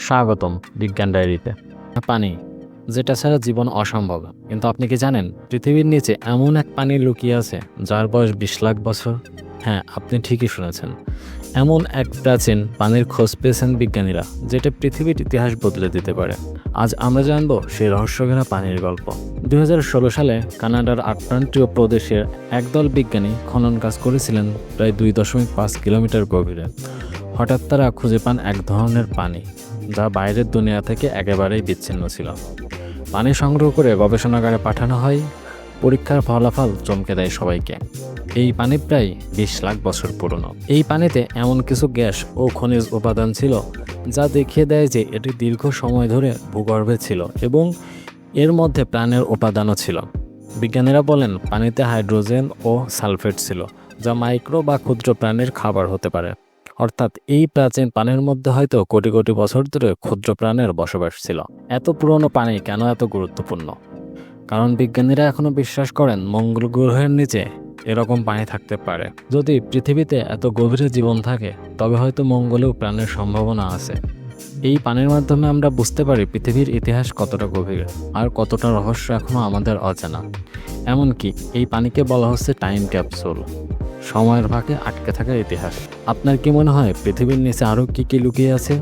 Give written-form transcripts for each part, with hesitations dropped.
স্বাগতম বিজ্ঞান ডায়েরিতে। পানি, যেটা ছাড়া জীবন অসম্ভব। কিন্তু আপনি কি জানেন পৃথিবীর নিচে এমন এক পানি লুকিয়ে আছে যার বয়স 20 লাখ বছর? হ্যাঁ, আপনি ঠিকই শুনেছেন। এমন এক প্রাচীন পানির খোঁজ পেয়েছেন বিজ্ঞানীরা, যেটা পৃথিবীর ইতিহাস বদলে দিতে পারে। আজ আমরা জানব সেই রহস্যঘেরা পানির গল্প। 2016 সালে কানাডার আটলান্টিক প্রদেশের একদল বিজ্ঞানী খনন কাজ করেছিলেন প্রায় 2.5 কিলোমিটার গভীরে। হঠাৎ তারা খুঁজে পান এক ধরনের পানি যা বাইরের দুনিয়া থেকে একেবারেই বিচ্ছিন্ন ছিল। পানি সংগ্রহ করে গবেষণাগারে পাঠানো হয়। পরীক্ষার ফলাফল চমকে দেয় সবাইকে। এই পানি প্রায় 20 লাখ বছর পুরনো। এই পানিতে এমন কিছু গ্যাস ও খনিজ উপাদান ছিল যা দেখিয়ে দেয় যে এটি দীর্ঘ সময় ধরে ভূগর্ভে ছিল এবং এর মধ্যে প্রাণের উপাদানও ছিল। বিজ্ঞানীরা বলেন পানিতে হাইড্রোজেন ও সালফেট ছিল, যা মাইক্রো বা ক্ষুদ্র প্রাণীর খাবার হতে পারে। অর্থাৎ এই প্রাচীন পানির মধ্যে হয়তো কোটি কোটি বছর ধরে ক্ষুদ্র প্রাণের বসবাস ছিল। এত পুরনো পানি কেন এত গুরুত্বপূর্ণ? কারণ বিজ্ঞানীরা এখনো বিশ্বাস করেন মঙ্গল গ্রহের নিচে এরকম পানি থাকতে পারে। যদি পৃথিবীতে এত গভীরে জীবন থাকে, তবে হয়তো মঙ্গলেও প্রাণের সম্ভাবনা আছে। এই পানির মাধ্যমে আমরা বুঝতে পারি পৃথিবীর ইতিহাস কতটা গভীর আর কতটা রহস্য এখনো আমাদের অজানা। এমনকি এই পানিকে বলা হচ্ছে টাইম ক্যাপসুল, সময়ের ফাঁকে আটকে থাকা ইতিহাস। আপনার কি মনে হয় পৃথিবীর নিচে আরও কি লুকিয়ে আছে?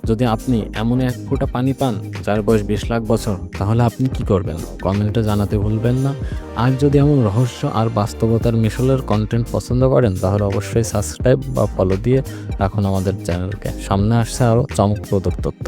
যদি আপনি এমন এক ফোঁটা পানি পান যার বয়স 20 লাখ বছর, তাহলে আপনি কি করবেন? কমেন্টে জানাতে ভুলবেন না। আর যদি এমন রহস্য আর বাস্তবতার মিশলের কন্টেন্ট পছন্দ করেন, তাহলে অবশ্যই সাবস্ক্রাইব বা ফলো দিয়ে রাখুন আমাদের চ্যানেলকে। সামনে আসছে আরও চমকপ্রদ তথ্য।